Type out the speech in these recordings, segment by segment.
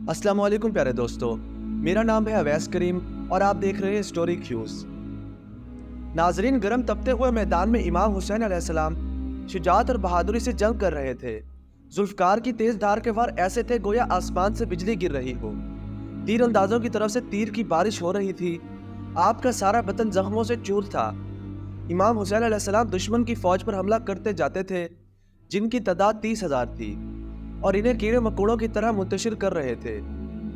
अस्सलाम वालेकुम प्यारे दोस्तों, मेरा नाम है अवैस करीम और आप देख रहे हैं स्टोरी क्यूज। नाजरीन, गरम तपते हुए मैदान में इमाम हुसैन अलैहिस्सलाम शुजाअत और बहादुरी से जंग कर रहे थे। जुल्फकार की तेज धार के वार ऐसे थे गोया आसमान से बिजली गिर रही हो। तीर अंदाजों की तरफ से तीर की बारिश हो रही थी। आपका सारा बदन जख्मों से चूर था। इमाम हुसैन अलैहिस्सलाम दुश्मन की फौज पर हमला करते जाते थे, जिनकी तादाद 30,000 थी और इन्हें कीड़े मकोड़ों की तरह मुंतशिर कर रहे थे।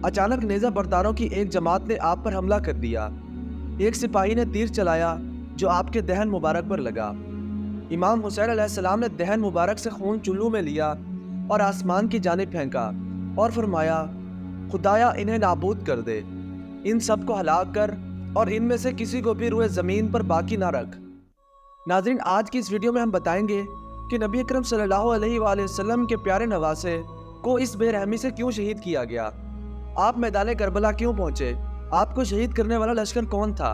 अचानक नेज़ा बरदारों की एक जमात ने आप पर हमला कर दिया। एक सिपाही ने तीर चलाया जो आपके दहन मुबारक पर लगा। इमाम हुसैन अलैहिस्सलाम ने दहन मुबारक से खून चुल्लू में लिया और आसमान की जानिब फेंका और फरमाया, खुदाया इन्हें नाबूद कर दे, इन सब को हलाक कर और इनमें से किसी को भी रुए ज़मीन पर बाकी ना रख। नाज़रीन, आज की इस वीडियो में हम बताएंगे कि नबी अकरम सल्लल्लाहु अलैहि वसल्लम के प्यारे नवासे को इस बेरहमी से क्यों शहीद किया गया। आप मैदान करबला क्यों पहुंचे, आपको शहीद करने वाला लश्कर कौन था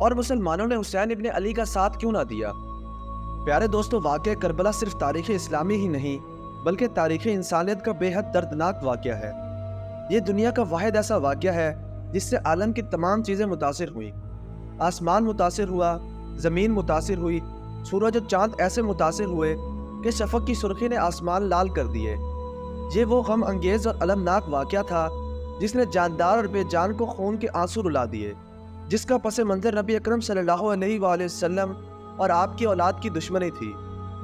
और मुसलमानों ने हुसैन इब्ने अली का साथ क्यों ना दिया। प्यारे दोस्तों, वाक़या करबला सिर्फ तारीख़ इस्लामी ही नहीं बल्कि तारीख़ इंसानियत का बेहद दर्दनाक वाक़या है। ये दुनिया का वाहिद ऐसा वाक़या है जिससे आलम की तमाम चीज़ें मुतासिर हुई। आसमान मुतासिर हुआ, ज़मीन मुतासिर हुई, सूरज और चाँद ऐसे मुतासिर हुए कि शफ़क़ की सुर्खी ने आसमान लाल कर दिए। ये वो गम अंगेज़ और अलमनाक वाक़या था जिसने जानदार और बेजान को खून के आंसू रुला दिए, जिसका पस मंज़र नबी अकरम सल्लल्लाहु अलैहि वसल्लम और आपकी औलाद की दुश्मनी थी।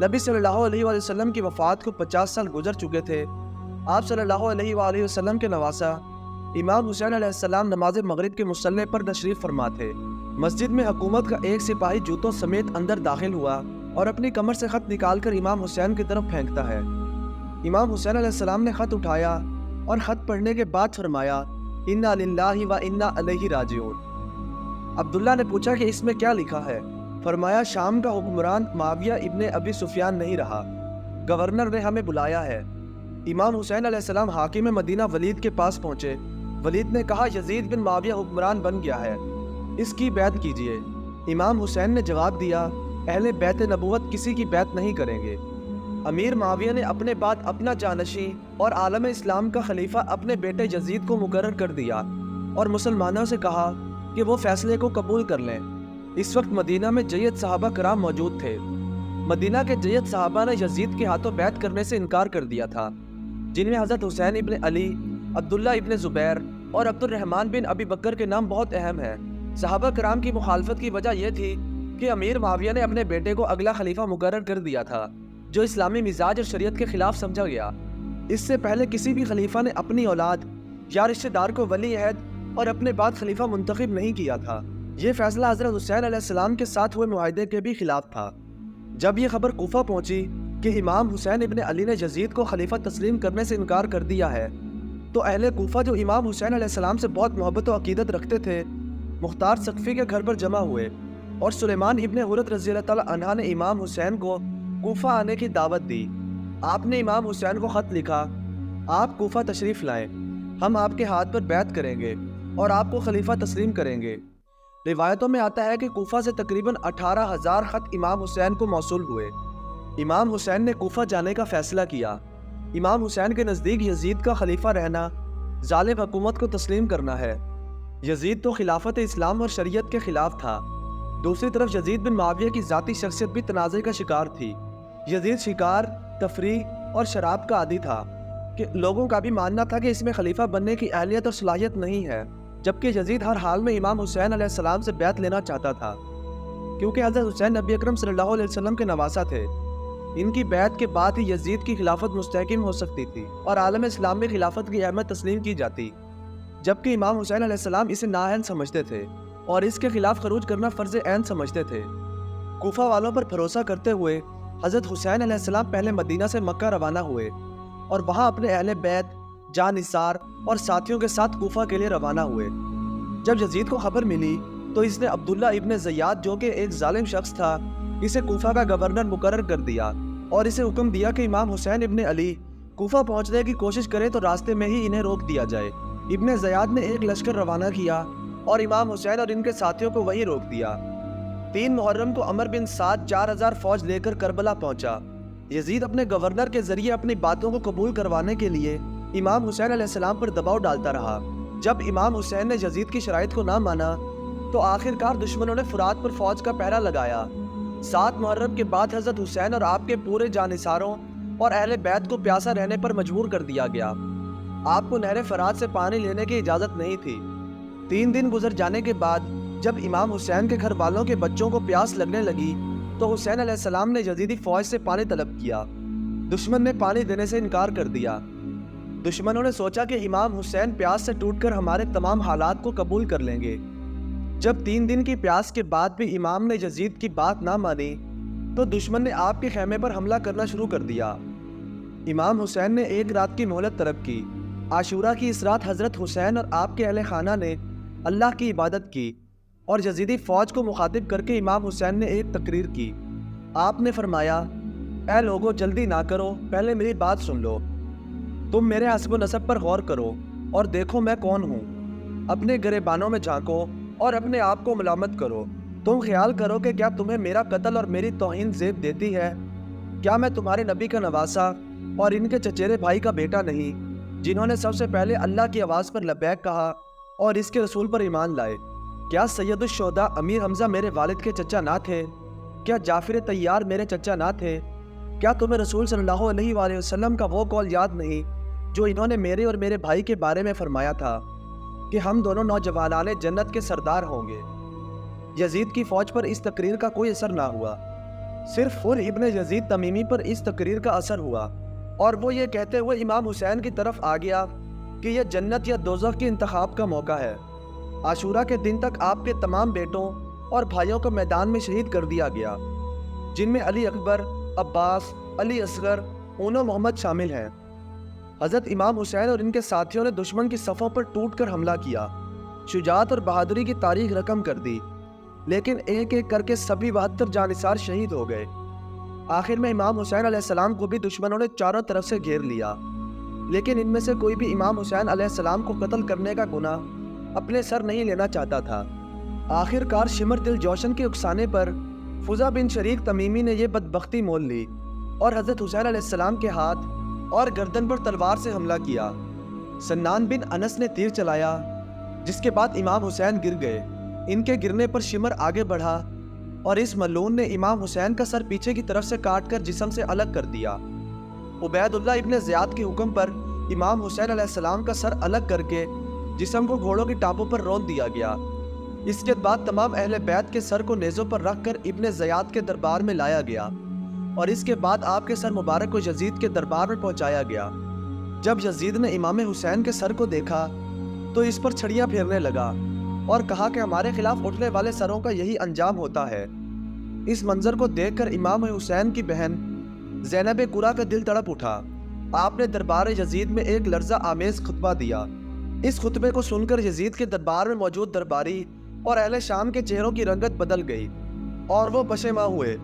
नबी सल्लल्लाहु अलैहि वसल्लम की वफ़ात को 50 साल गुजर चुके थे। आप सल्लल्लाहु अलैहि वसल्लम के नवासा इमाम हुसैन अलैहिस्सलाम नमाज मगरिब के मुसल्ले पर तशरीफ़ फरमा थे। मस्जिद में हुकूमत का एक सिपाही जूतों समेत अंदर दाखिल हुआ और अपनी कमर से ख़त निकालकर इमाम हुसैन की तरफ फेंकता है। इमाम हुसैन अलैहिस्सलाम ने ख़त उठाया और ख़त पढ़ने के बाद फरमाया, इन्ना लिल्लाहि व इन्ना इलैहि राजिऊन। अब्दुल्ला ने पूछा कि इसमें क्या लिखा है। फरमाया, शाम का हुक्मरान मुआविया इब्ने अबी सुफियान नहीं रहा, गवर्नर ने हमें बुलाया है। इमाम हुसैन अलैहिस्सलाम हाकिम मदीना वलीद के पास पहुँचे। वलीद ने कहा, यजीद बिन मुआविया हुक्मरान बन गया है, इसकी बैत कीजिए। इमाम हुसैन ने जवाब दिया, अहले बैत नबूवत किसी की बैत नहीं करेंगे। अमीर मुआविया ने अपने बाद अपना जानशी और आलम इस्लाम का खलीफा अपने बेटे यजीद को मुकर्रर कर दिया और मुसलमानों से कहा कि वो फैसले को कबूल कर लें। इस वक्त मदीना में जय्यद सहाबा कराम मौजूद थे। मदीना के जय्यद सहाबा ने यजीद के हाथों बैत करने से इनकार कर दिया था, जिनमें हज़रत हुसैन इब्ने अली, अब्दुल्ला इब्ने ज़ुबैर और अब्दुर्रहमान बिन अबी बकर के नाम बहुत अहम हैं। सहाबा कराम की मुखालफत की वजह यह थी कि अमीर मुआविया ने अपने बेटे को अगला खलीफा मुकर्रर कर दिया था, जो इस्लामी मिजाज और शरीयत के खिलाफ समझा गया। इससे पहले किसी भी खलीफा ने अपनी औलाद या रिश्तेदार को वली अहद और अपने बाद खलीफा मुंतखब नहीं किया था। ये फैसला हज़रत हुसैन अलैहिस्सलाम के साथ हुए मुआहदे के भी खिलाफ था। जब ये खबर कूफा पहुंची कि इमाम हुसैन इब्ने अली ने यजीद को खलीफा तस्लीम करने से इनकार कर दिया है, तो अहले कूफा जो इमाम हुसैन अलैहिस्सलाम से बहुत मोहब्बत और अकीदत रखते थे, मुख्तार सकफ़ी के घर पर जमा हुए और सुलेमान इब्ने हुरत रज़ियल्लाहु तआला अन्हा ने इमाम हुसैन को कूफा आने की दावत दी। आपने इमाम हुसैन को ख़त लिखा, आप कूफा तशरीफ़ लाएं, हम आपके हाथ पर बैत करेंगे और आपको खलीफा तस्लीम करेंगे। रिवायतों में आता है कि कूफा से तकरीबन 18,000 ख़त इमाम हुसैन को मौसूल हुए। इमाम हुसैन ने कूफा जाने का फ़ैसला किया। इमाम हुसैन के नज़दीक यजीद का खलीफा रहना जालिम हुकूमत को तस्लीम करना है। यजीद तो खिलाफत इस्लाम और शरीयत के खिलाफ था। दूसरी तरफ यजीद बिन मुआविया की ज़ाती शख्सियत भी तनाज़े का शिकार थी। यजीद शिकार, तफरीह और शराब का आदी था कि लोगों का भी मानना था कि इसमें खलीफा बनने की अहलियत और सलाहियत नहीं है, जबकि यजीद हर हाल में इमाम हुसैन अलैहिस्सलाम से बैत लेना चाहता था, क्योंकि हज़रत हुसैन नबी अकरम सल्लल्लाहु अलैहि वसल्लम के नवासा थे। इनकी बैत के बाद ही यजीद की खिलाफत मुस्तहकिम हो सकती थी और आलम इस्लाम में खिलाफत की अहमियत तस्लीम की जाती, जबकि इमाम हुसैन अलैहिस्सलाम इसे नाअहल समझते थे और इसके खिलाफ खरूज करना फ़र्ज़ ऐन समझते थे। कूफा वालों पर भरोसा करते हुए हज़रत हुसैन अलैहिस्सलाम पहले मदीना से मक्का रवाना हुए और वहाँ अपने अहले बैत, जानिसार और साथियों के साथ कूफा के लिए रवाना हुए। जब यजीद को खबर मिली तो इसने अब्दुल्ला इब्ने ज़ियाद, जो कि एक जालिम शख्स था, इसे कूफा का गवर्नर मुकर्रर कर दिया और इसे हुक्म दिया कि इमाम हुसैन इब्ने अली कूफा पहुँचने की कोशिश करें तो रास्ते में ही इन्हें रोक दिया जाए। इब्ने ज़ियाद ने एक लश्कर रवाना किया और इमाम हुसैन और इनके साथियों को वहीं रोक दिया। 3 मुहर्रम को अमर बिन साद 4000 फौज लेकर करबला पहुंचा। यजीद अपने गवर्नर के जरिए अपनी बातों को कबूल करवाने के लिए امام حسین علیہ السلام پر دباؤ ڈالتا رہا۔ جب امام حسین نے یزید کی شرائط کو نہ مانا تو آخر کار دشمنوں نے فرات پر فوج کا پہرا لگایا۔ 7 محرم کے بعد حضرت حسین اور آپ کے پورے جانثاروں اور اہل بیت کو پیاسا رہنے پر مجبور کر دیا گیا۔ آپ کو نہر فرات سے پانی لینے کی اجازت نہیں تھی۔ 3 دن گزر جانے کے بعد جب امام حسین کے گھر والوں کے بچوں کو پیاس لگنے لگی تو حسین علیہ السلام نے یزیدی فوج سے پانی طلب کیا۔ دشمن نے پانی دینے سے انکار کر دیا۔ دشمنوں نے سوچا کہ امام حسین پیاس سے ٹوٹ کر ہمارے تمام حالات کو قبول کر لیں گے۔ جب 3 دن کی پیاس کے بعد بھی امام نے یزید کی بات نہ مانی تو دشمن نے آپ کے خیمے پر حملہ کرنا شروع کر دیا۔ امام حسین نے 1 رات کی مہلت طلب کی۔ عاشورہ کی اس رات حضرت حسین اور آپ کے اہل خانہ نے اللہ کی عبادت کی اور یزیدی فوج کو مخاطب کر کے امام حسین نے ایک تقریر کی۔ آپ نے فرمایا، اے لوگو جلدی نہ کرو، پہلے میری بات سن لو۔ تم میرے حسب و نسب پر غور کرو اور دیکھو میں کون ہوں۔ اپنے گریبانوں میں جھانکو اور اپنے آپ کو ملامت کرو۔ تم خیال کرو کہ کیا تمہیں میرا قتل اور میری توہین زیب دیتی ہے؟ کیا میں تمہارے نبی کا نواسا اور ان کے چچیرے بھائی کا بیٹا نہیں، جنہوں نے سب سے پہلے اللہ کی آواز پر لبیک کہا اور اس کے رسول پر ایمان لائے؟ کیا سید الشہداء امیر حمزہ میرے والد کے چچا نہ تھے؟ کیا جعفر طیار میرے چچا نہ تھے؟ کیا تمہیں رسول صلی اللہ علیہ وآلہ وسلم کا وہ قول یاد نہیں جو انہوں نے میرے اور میرے بھائی کے بارے میں فرمایا تھا کہ ہم دونوں نوجوانان جنت کے سردار ہوں گے؟ یزید کی فوج پر اس تقریر کا کوئی اثر نہ ہوا، صرف حر ابن یزید تمیمی پر اس تقریر کا اثر ہوا، اور وہ یہ کہتے ہوئے امام حسین کی طرف آ گیا کہ یہ جنت یا دوزخ کے انتخاب کا موقع ہے۔ عاشورہ کے دن تک آپ کے تمام بیٹوں اور بھائیوں کو میدان میں شہید کر دیا گیا، جن میں علی اکبر، عباس، علی اصغر، اونو محمد شامل ہیں۔ حضرت امام حسین اور ان کے ساتھیوں نے دشمن کی صفوں پر ٹوٹ کر حملہ کیا، شجاعت اور بہادری کی تاریخ رقم کر دی، لیکن ایک ایک کر کے سبھی 72 جانثار شہید ہو گئے۔ آخر میں امام حسین علیہ السلام کو بھی دشمنوں نے چاروں طرف سے گھیر لیا، لیکن ان میں سے کوئی بھی امام حسین علیہ السلام کو قتل کرنے کا گناہ اپنے سر نہیں لینا چاہتا تھا۔ آخر کار شمر دل جوشن کے اکسانے پر فضا بن شریک تمیمی نے یہ بدبختی مول لی اور حضرت حسین علیہ السلام کے ہاتھ اور گردن پر تلوار سے حملہ کیا۔ سنان بن انس نے تیر چلایا، جس کے بعد امام حسین گر گئے۔ ان کے گرنے پر شمر آگے بڑھا اور اس ملعون نے امام حسین کا سر پیچھے کی طرف سے کاٹ کر جسم سے الگ کر دیا۔ عبید اللہ ابن زیاد کے حکم پر امام حسین علیہ السلام کا سر الگ کر کے جسم کو گھوڑوں کی ٹانپوں پر رون دیا گیا۔ اس کے بعد تمام اہل بیت کے سر کو نیزوں پر رکھ کر ابن زیاد کے دربار میں لایا گیا، اور اس کے بعد آپ کے سر مبارک کو یزید کے دربار میں پہنچایا گیا۔ جب یزید نے امام حسین کے سر کو دیکھا تو اس پر چھڑیاں پھیرنے لگا اور کہا کہ ہمارے خلاف اٹھنے والے سروں کا یہی انجام ہوتا ہے۔ اس منظر کو دیکھ کر امام حسین کی بہن زینب قرہ کا دل تڑپ اٹھا۔ آپ نے دربار یزید میں ایک لرزہ آمیز خطبہ دیا۔ اس خطبے کو سن کر یزید کے دربار میں موجود درباری اور اہل شام کے چہروں کی رنگت بدل گئی اور وہ پشیماں ہوئے۔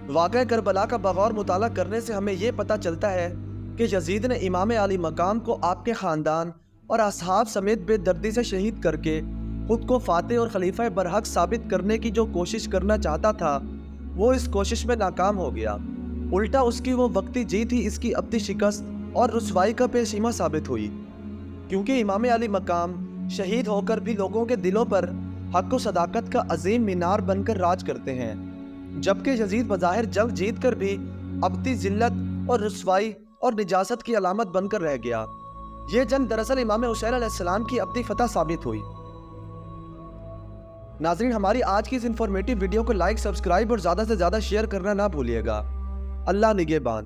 واقعہ کربلا کا بغور مطالعہ کرنے سے ہمیں یہ پتہ چلتا ہے کہ یزید نے امام علی مقام کو آپ کے خاندان اور اصحاب سمیت بے دردی سے شہید کر کے خود کو فاتح اور خلیفہ برحق ثابت کرنے کی جو کوشش کرنا چاہتا تھا وہ اس کوشش میں ناکام ہو گیا۔ الٹا اس کی وہ وقتی جیت ہی اس کی ابدی شکست اور رسوائی کا پیشیمہ ثابت ہوئی، کیونکہ امام علی مقام شہید ہو کر بھی لوگوں کے دلوں پر حق و صداقت کا عظیم مینار بن کر راج کرتے ہیں، جبکہ یزید بظاہر جنگ جیت کر بھی ابدی ذلت اور رسوائی اور نجاست کی علامت بن کر رہ گیا۔ یہ جنگ دراصل امام حسین علیہ السلام کی ابدی فتح ثابت ہوئی۔ ناظرین، ہماری آج کی اس انفارمیٹیو ویڈیو کو لائک، سبسکرائب اور زیادہ سے زیادہ شیئر کرنا نہ بھولیے گا۔ اللہ نگہبان۔